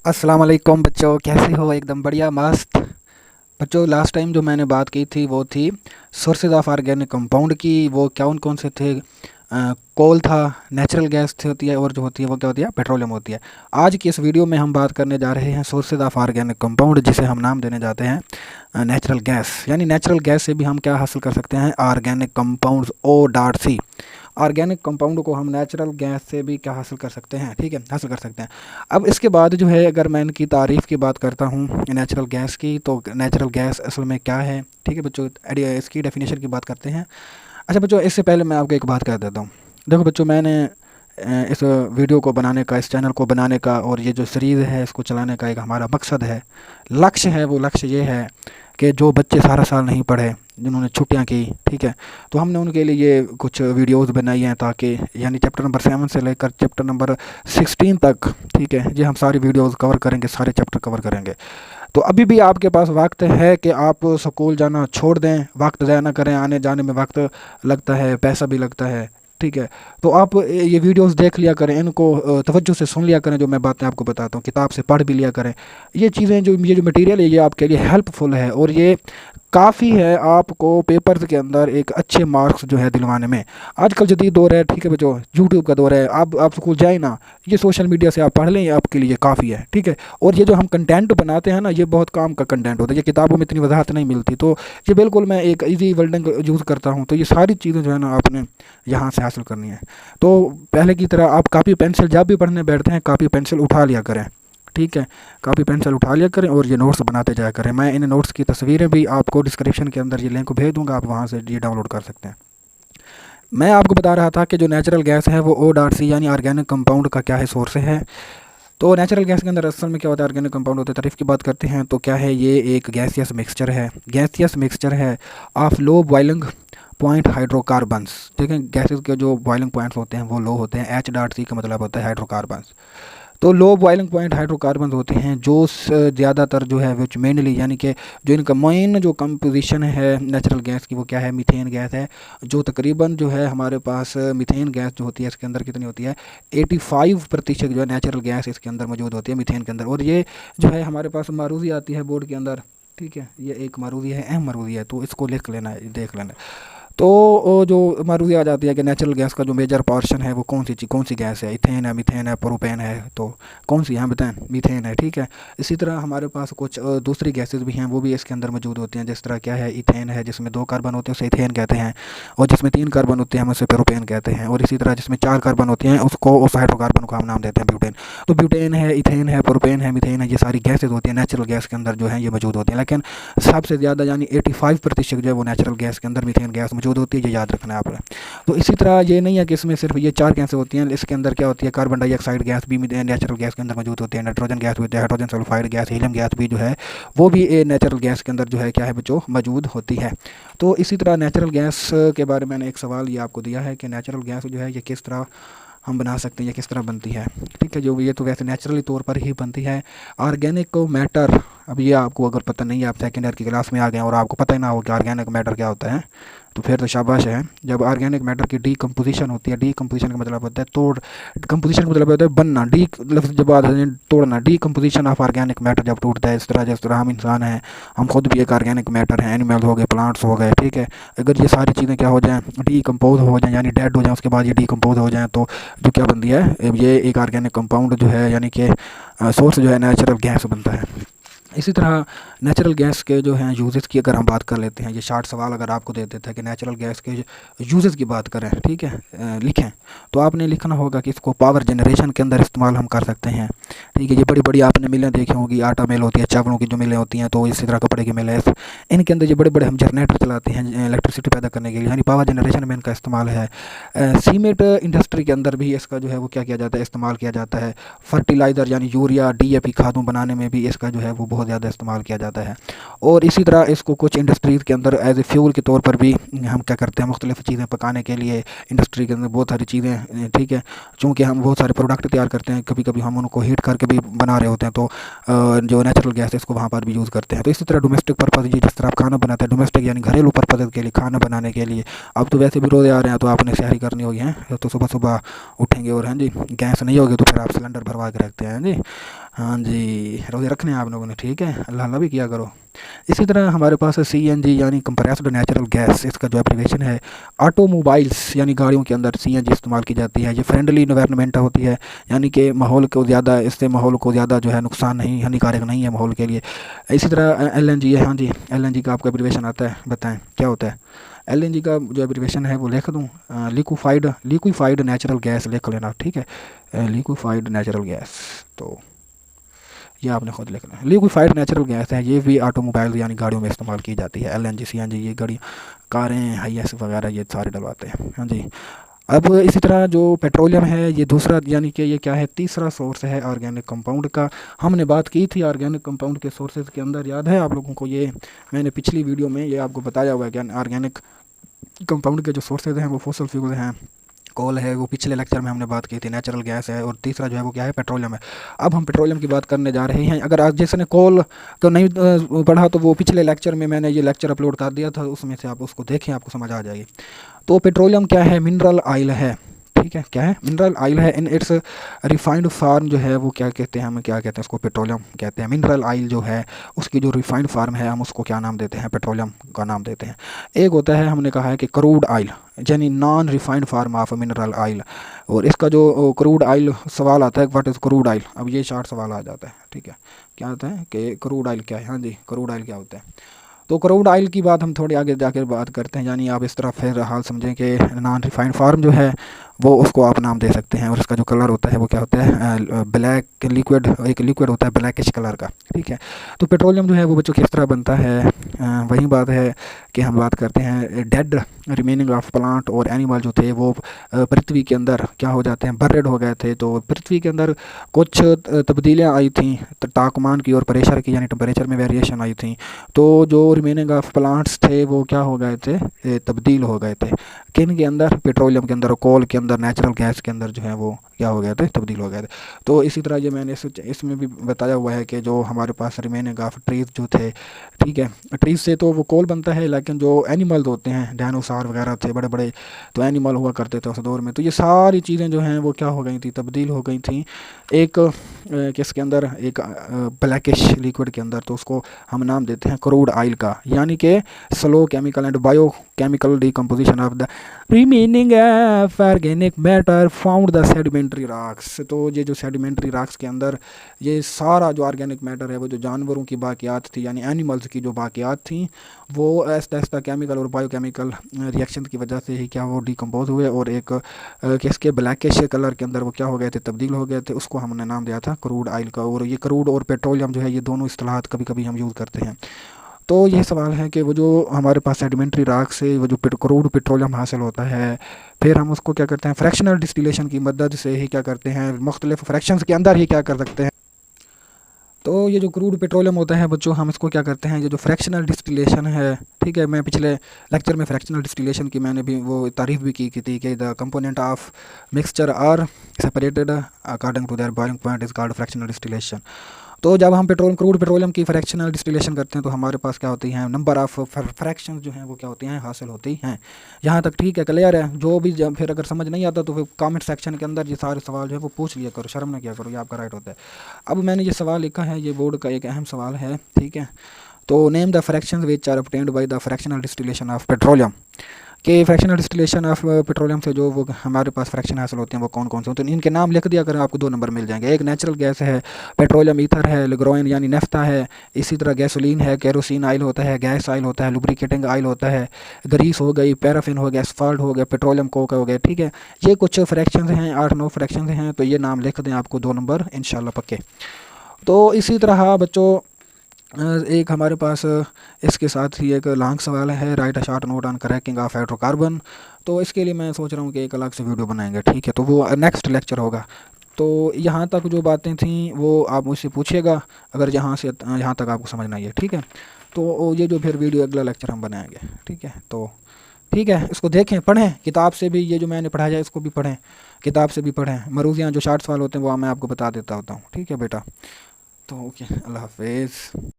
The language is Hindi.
अस्सलाम वालेकुम बच्चों, कैसे हो? एकदम बढ़िया मस्त। बच्चों, लास्ट टाइम जो मैंने बात की थी वो थी सोर्सेज ऑफ ऑर्गेनिक कंपाउंड की। वो कौन कौन से थे? कोल था, नेचुरल गैस थी होती है, और जो होती है वो क्या होती है, पेट्रोलियम होती है। आज की इस वीडियो में हम बात करने जा रहे हैं सोर्सेज ऑफ ऑर्गेनिक कंपाउंड, जिसे हम नाम देने जाते हैं नेचुरल गैस। यानी नेचुरल गैस से भी हम क्या हासिल कर सकते हैं? Organic compounds, O.C। Organic compound को हम नेचुरल गैस से भी क्या हासिल कर सकते हैं? ठीक है, हासिल कर सकते हैं। अब इसके बाद जो है, अगर मैं इनकी तारीफ़ की बात करता हूँ नेचुरल गैस की, तो नेचुरल गैस असल में क्या है? ठीक है बच्चों, इसकी डेफिनेशन की बात करते हैं। अच्छा बच्चों, इससे पहले मैं आपको एक बात कह देता हूँ। देखो बच्चों, मैंने इस वीडियो को बनाने का, इस चैनल को बनाने का, और ये जो सीरीज़ है इसको चलाने का एक हमारा मकसद है, लक्ष्य है। वो लक्ष्य ये है कि जो बच्चे सारा साल नहीं पढ़े, जिन्होंने छुट्टियां की, ठीक है, तो हमने उनके लिए ये कुछ वीडियोस बनाई हैं, ताकि यानी चैप्टर नंबर 7 से लेकर चैप्टर नंबर 16 तक, ठीक है, ये हम सारी वीडियोस कवर करेंगे, सारे चैप्टर कवर करेंगे। तो अभी भी आपके पास वक्त है कि आप स्कूल जाना छोड़ दें, वक्त ज़ाया ना करें। आने जाने में वक्त लगता है, पैसा भी लगता है, ठीक है। तो आप ये वीडियोस देख लिया करें, इनको तवज्जो से सुन लिया करें, जो मैं बातें आपको बताता हूँ, किताब से पढ़ भी लिया करें। ये चीज़ें, जो ये जो मटेरियल है, ये आपके लिए हेल्पफुल है, और ये काफ़ी है आपको पेपर्स के अंदर एक अच्छे मार्क्स जो है दिलवाने में। आजकल जदीद दौर है, ठीक है बच्चों, यूट्यूब का दौर है। आप स्कूल जाए ना, ये सोशल मीडिया से आप पढ़ लें, ये आपके लिए काफ़ी है, ठीक है। और ये जो हम कंटेंट बनाते हैं ना, ये बहुत काम का कंटेंट होता है, ये किताबों में इतनी वजाहत नहीं मिलती। तो ये बिल्कुल मैं एक इजी वर्डिंग यूज़ करता हूँ। तो ये सारी चीज़ें जो है ना, आपने यहाँ से हासिल करनी है। तो पहले की तरह आप कापी पेंसिल जब भी पढ़ने बैठते हैं, कापी पेंसिल उठा लिया करें, ठीक है। कापी पेंसिल उठा लिया करें और ये नोट्स बनाते जाया करें। मैं इन नोट्स की तस्वीरें भी आपको डिस्क्रिप्शन के अंदर ये लिंक भेज दूंगा, आप वहाँ से ये डाउनलोड कर सकते हैं। मैं आपको बता रहा था कि जो नेचुरल गैस है वो O.C यानी ऑर्गेनिक कंपाउंड का क्या है, सोर्स है। तो नेचुरल गैस के अंदर असल में क्या होता है? ऑर्गेनिक कंपाउंड होते हैं। तारीफ की बात करते हैं तो क्या है? ये एक गैसियस मिक्सचर है, गैसियस मिक्सचर है of low boiling point hydrocarbons. ठीक है, गैसेस के जो बॉइलिंग पॉइंट्स होते हैं वो लो होते हैं। H.C का मतलब होता है हाइड्रोकार्बन्स। तो लो बॉइलिंग पॉइंट हाइड्रोकार्बन होते हैं, जो ज़्यादातर जो है विच मेनली, यानी कि जो इनका मेन जो कंपोजिशन है नेचुरल गैस की, वो क्या है? मीथेन गैस है। जो तकरीबन जो है हमारे पास मीथेन गैस जो होती है, इसके अंदर कितनी होती है? 85% जो है नेचुरल गैस इसके अंदर मौजूद होती है, मीथेन के अंदर। और ये जो है हमारे पास मारूजी आती है बोर्ड के अंदर, ठीक है, ये एक मारूजी है, अहम मारूजी है, तो इसको लिख लेना है, देख लेना है। तो वो जो मारूति आ जाती है कि नेचुरल गैस का जो मेजर पोर्शन है वो कौन सी गैस है? इथेन है, मीथेन है, प्रोपेन है। तो कौन सी? यहाँ बताएं, मीथेन है, ठीक है। इसी तरह हमारे पास कुछ दूसरी गैसेस भी हैं, वो भी इसके अंदर मौजूद होती हैं। जिस तरह क्या है? इथेन है, जिसमें 2 कार्बन होते हैं उसे इथेन कहते हैं, और जिसमें 3 कार्बन होते हैं हम उसे प्रोपेन कहते हैं, और इसी तरह जिसमें 4 कार्बन होते हैं उसको, उस हाइड्रोकार्बन को हम नाम देते हैं ब्यूटेन। तो ब्यूटेन है, इथेन है, प्रोपेन है, मीथेन है, ये सारी गैसेज होती हैं नेचुरल गैस के अंदर जो है ये मौजूद होती हैं। लेकिन सबसे ज़्यादा यानी 85% जो है वो नेचुरल गैस के अंदर मीथेन गैस मौजूद होती है, ये याद रखना है आपने। तो इसी तरह ये नहीं है कि इसमें सिर्फ ये 4 गैसें होती हैं, इसके अंदर क्या होती है? कार्बन डाइऑक्साइड गैस भी नेचुरल गैस के अंदर मौजूद होती है, नाइट्रोजन गैस भी होती है, hydrogen sulphide gas, helium gas भी जो है वो भी नेचुरल गैस के अंदर जो है क्या है बच्चों? मौजूद होती है। तो इसी तरह नेचुरल गैस के बारे में मैंने एक सवाल ये आपको दिया है कि नेचुरल गैस जो है ये किस तरह हम बना सकते हैं, ये किस तरह बनती है, ठीक है। जो ये तो वैसे नेचुरली तौर पर ही बनती है। ऑर्गेनिक मैटर, अब ये आपको अगर पता नहीं है, आप सेकेंड ईयर की क्लास में आ गए और आपको पता ही ना हो कि ऑर्गेनिक मैटर क्या होता है, तो फिर तो शाबाश है। जब ऑर्गेनिक मैटर की डीकम्पोजिशन होती है, डीकम्पोजिशन का मतलब होता है तोड़, कंपोजिशन का मतलब होता है बनना, डी लफ्ज़ जब आता है तोड़ना, डीकम्पोजिशन ऑफ ऑर्गेनिक मैटर जब टूटता है, इस तरह जिस तरह हम इंसान हैं, हम खुद भी एक ऑर्गेनिक मैटर हैं, एनिमल हो गए, प्लांट्स हो गए, ठीक है। अगर ये सारी चीज़ें क्या हो जाएँ? डीकम्पोज हो जाएँ, यानी डेड हो जाएँ, उसके बाद ये डीकम्पोज हो जाएँ, तो जो क्या बनती है? ये एक ऑर्गेनिक कंपाउंड जो है, यानी कि सोर्स जो है नेचुरल गैस बनता है। इसी तरह नेचुरल गैस के जो हैं यूजेस की अगर हम बात कर लेते हैं, ये शार्ट सवाल अगर आपको दे देता है कि नेचुरल गैस के यूजेस की बात करें, ठीक है, लिखें, तो आपने लिखना होगा कि इसको पावर जनरेशन के अंदर इस्तेमाल हम कर सकते हैं, ठीक है। ये बड़ी बड़ी आपने मिलें देखी होंगी, आटा मिल होती है, चावलों की जो मिलें होती हैं, तो इसी तरह कपड़े की मिलें, इनके अंदर ये बड़े बड़े हम जनरेटर चलाते हैं इलेक्ट्रिसिटी पैदा करने के लिए, यानी पावर जनरेशन में इनका इस्तेमाल है। सीमेंट इंडस्ट्री के अंदर भी इसका जो है वो क्या किया जाता है? इस्तेमाल किया जाता है। फर्टिलाइज़र यानी यूरिया, DAP खादों बनाने में भी इसका जो है वो बहुत ज़्यादा इस्तेमाल किया जाता है। और इसी तरह इसको कुछ इंडस्ट्रीज़ के अंदर एज ए फ्यूल के तौर पर भी हम क्या करते हैं? मुख्तलिफ़ चीज़ें पकाने के लिए इंडस्ट्री के अंदर बहुत सारी चीज़ें, ठीक है, चूँकि हम बहुत सारे प्रोडक्ट तैयार करते हैं, कभी कभी हम उनको हीट करके भी बना रहे होते हैं तो जो नेचुरल गैस है इसको वहाँ पर भी यूज़ करते हैं। तो इसी तरह डोमेस्टिक पर्पज़, ये जिस तरह आप खाना बनाते हैं डोमेस्टिक यानी घरेलू पर्पज़ के लिए, खाना बनाने के लिए। अब तो वैसे भी रोज़े आ रहे हैं तो आपने शहरी करनी होगी हैं, तो सुबह सुबह उठेंगे और हाँ जी गैस नहीं होगी तो फिर आप सिलेंडर भरवा के रखते हैं जी। हाँ जी, रोज़े रखने हैं आप लोगों ने, ठीक है, अल्लाह अल्लाह भी किया करो। इसी तरह हमारे पास सीएनजी यानी कंप्रेस्ड नेचुरल गैस, इसका जो एब्रीवेशन है। ऑटोमोबाइल्स यानी गाड़ियों के अंदर सीएनजी इस्तेमाल की जाती है। ये फ्रेंडली इन्वायरमेंट होती है, यानी कि माहौल को ज़्यादा, इससे माहौल को ज़्यादा जो है नुकसान नहीं, हानिकारक नहीं है माहौल के लिए। इसी तरह एलएनजी है, हाँ जी एलएनजी का आपका एब्रीवेशन आता है, बताएं क्या होता है। एलएनजी का जो एब्रीवेशन है वो लिख दूँ, लिक्विफाइड नेचुरल गैस लिख लेना, ठीक है, लिक्विफाइड नेचुरल गैस। तो ये आपने खुद लिखना है, लिक्विफाइड नेचुरल गैस है। ये भी ऑटोमोबाइल यानी गाड़ियों में इस्तेमाल की जाती है। एलएनजी सीएनजी ये गाड़ी, कारें, हाईएस वगैरह ये सारे डलवाते हैं, हाँ जी। अब इसी तरह जो पेट्रोलियम है ये दूसरा, यानी कि ये क्या है, तीसरा सोर्स है ऑर्गेनिक कंपाउंड का। हमने बात की थी ऑर्गेनिक कंपाउंड के सोर्सेज के अंदर, याद है आप लोगों को, ये मैंने पिछली वीडियो में ये आपको बताया हुआ है कि ऑर्गेनिक कंपाउंड के जो सोर्सेज हैं वो फॉसिल फ्यूल हैं, कोल है, वो पिछले लेक्चर में हमने बात की थी, नेचुरल गैस है, और तीसरा जो है वो क्या है, पेट्रोलियम है। अब हम पेट्रोलियम की बात करने जा रहे हैं। अगर आज जिसने कोल तो नहीं पढ़ा तो वो पिछले लेक्चर में मैंने ये लेक्चर अपलोड कर दिया था, उसमें से आप उसको देखें, आपको समझ आ जाएगी। तो पेट्रोलियम क्या है, मिनरल ऑयल है, ठीक है, क्या है, मिनरल ऑयल है। इन इट्स रिफाइंड फार्म जो है वो क्या कहते हैं, हम क्या कहते हैं उसको, पेट्रोलियम कहते हैं। मिनरल ऑयल जो है उसकी जो रिफाइंड फार्म है हम उसको क्या नाम देते हैं, पेट्रोलियम का नाम देते हैं। एक होता है, हमने कहा है कि क्रूड ऑयल यानी non refined form of mineral oil. और इसका जो क्रूड ऑयल सवाल आता है, व्हाट इज़ क्रूड ऑयल, अब ये शार्ट सवाल आ जाता है, ठीक है, क्या आता है कि क्रूड ऑयल क्या है, हाँ जी क्रूड ऑयल क्या होता है। तो क्रूड ऑयल की बात हम थोड़ी आगे जाकर बात करते हैं, यानी आप इस तरह फिर हाल समझें कि नॉन रिफाइंड फार्म जो है वो उसको आप नाम दे सकते हैं। और इसका जो कलर होता है वो क्या होता है, ब्लैक लिक्विड, एक लिक्विड होता है ब्लैकिश कलर का, ठीक है। तो पेट्रोलियम जो है वो बच्चों किस तरह बनता है, वही बात है कि हम बात करते हैं डेड रिमेनिंग ऑफ प्लांट और एनिमल जो थे वो पृथ्वी के अंदर क्या हो जाते हैं, बर्रेड हो गए थे। तो पृथ्वी के अंदर कुछ तब्दीलियाँ आई थी, तापमान की और प्रेशर की, यानी टेम्परेचर में वेरिएशन आई थी। तो जो रिमेनिंग ऑफ प्लांट्स थे वो क्या हो गए थे, तब्दील हो गए थे। किन के अंदर, पेट्रोलियम के अंदर, कोल के अंदर, नेचुरल गैस के अंदर जो है वो क्या हो गए थे, तब्दील हो गए थे। तो इसी तरह ये मैंने इसमें भी बताया हुआ है कि जो हमारे पास रिमेनिंग ऑफ ट्रीज जो थे, ठीक है, ट्रीज से तो वो कोल बनता है, लेकिन जो एनिमल होते हैं, डायनासोर वगैरह थे बड़े बड़े, तो एनिमल हुआ करते थे उस दौर में, तो ये सारी चीज़ें जो हैं वो क्या हो गई थी, तब्दील हो गई थी एक किसके अंदर, एक ब्लैकिश लिक्विड के अंदर। तो उसको हम नाम देते हैं क्रूड ऑयल का, यानी कि slow chemical and bio chemical decomposition of the remaining organic matter found the sedimentary rocks. तो ये जो सेडिमेंट्री रॉक्स के अंदर ये सारा जो ऑर्गेनिक मैटर है, वो जो जानवरों की बाकियात थी यानी एनिमल्स की जो बाकियात थी, वो ऐसा ऐसा केमिकल और बायोकेमिकल रिएक्शन की वजह से ही क्या वो डिकम्पोज हुए और एक किसके ब्लैकिश कलर के अंदर वो क्या हो गए थे, तब्दील हो गए थे। उसको हमने नाम दिया था क्रूड ऑयल का। और ये क्रूड और पेट्रोलियम जो है ये दोनों इस्तेलाहात कभी कभी हम यूज़ करते हैं। तो ये सवाल है कि वो जो हमारे पास सेडिमेंट्री रॉक से वो जो क्रूड पेट्रोलियम हासिल होता है, फिर हम उसको क्या करते हैं, फ्रैक्शनल डिस्टिलेशन की मदद से ही क्या करते हैं, मुख्तलिफ फ्रैक्शंस के अंदर ही क्या कर सकते हैं। तो ये जो क्रूड पेट्रोलियम होता है बच्चों, हम इसको क्या करते हैं, ये जो फ्रैक्शनल डिस्टिलेशन है, ठीक है, मैं पिछले लेक्चर में फ्रैक्शनल डिस्टिलेशन की मैंने भी वो तारीफ भी की थी कि the component of mixture are separated according to their boiling point is called fractional distillation. तो जब हम क्रूड पेट्रोलियम की फ्रैक्शनल डिस्टिलेशन करते हैं तो हमारे पास क्या होती हैं, नंबर ऑफ़ फ्रैक्शन जो हैं वो क्या होती हैं, हासिल होती हैं। यहाँ तक ठीक है, क्लियर है। जो भी जब फिर अगर समझ नहीं आता तो फिर कमेंट सेक्शन के अंदर ये सारे सवाल जो है वो पूछ लिया करो, शर्म ना किया करो, ये आपका राइट होता है। अब मैंने ये सवाल लिखा है, ये बोर्ड का एक अहम सवाल है, ठीक है। तो name the fractions which are obtained by the fractional distillation of petroleum, कि फ्रैक्शनल डिस्टिलेशन ऑफ पेट्रोलियम से जो वो हमारे पास फ्रैक्शन हासिल होते हैं वो कौन कौन से होते हैं, इनके नाम लिख दिया करें, आपको 2 नंबर मिल जाएंगे। एक नेचुरल गैस है, पेट्रोलियम ईथर है, लिग्रोइन यानी नेफ्ता है, इसी तरह गैसोलीन है, केरोसिन ऑयल होता है, गैस ऑयल होता है, लुब्रिकेटिंग ऑयल होता है, ग्रीस हो गई, पैराफिन हो गया, एस्फाल्ट हो गया, पेट्रोलियम कोक हो गया, ठीक है। ये कुछ फ्रैक्शन हैं, 8-9 फ्रैक्शन हैं, तो ये नाम लिख दें, आपको 2 नंबर इंशाल्लाह पक्के। तो इसी तरह बच्चों एक हमारे पास इसके साथ ही एक लॉन्ग सवाल है, right a short note on cracking of hydrocarbon. तो इसके लिए मैं सोच रहा हूँ कि एक अलग से वीडियो बनाएंगे, ठीक है, तो वो नेक्स्ट लेक्चर होगा। तो यहाँ तक जो बातें थी वो आप मुझसे पूछिएगा अगर यहाँ तक आपको समझना ही है, ठीक है। तो ये जो फिर वीडियो अगला लेक्चर हम बनाएंगे, ठीक है। तो ठीक है, इसको देखें, पढ़ें, किताब से भी ये जो मैंने पढ़ाया है इसको भी पढ़ें, किताब से भी पढ़ें। मरूज़ियाँ जो शॉर्ट सवाल होते हैं वो मैं आपको बता देता होता हूँ, ठीक है बेटा। तो ओके, अल्लाह हाफिज़।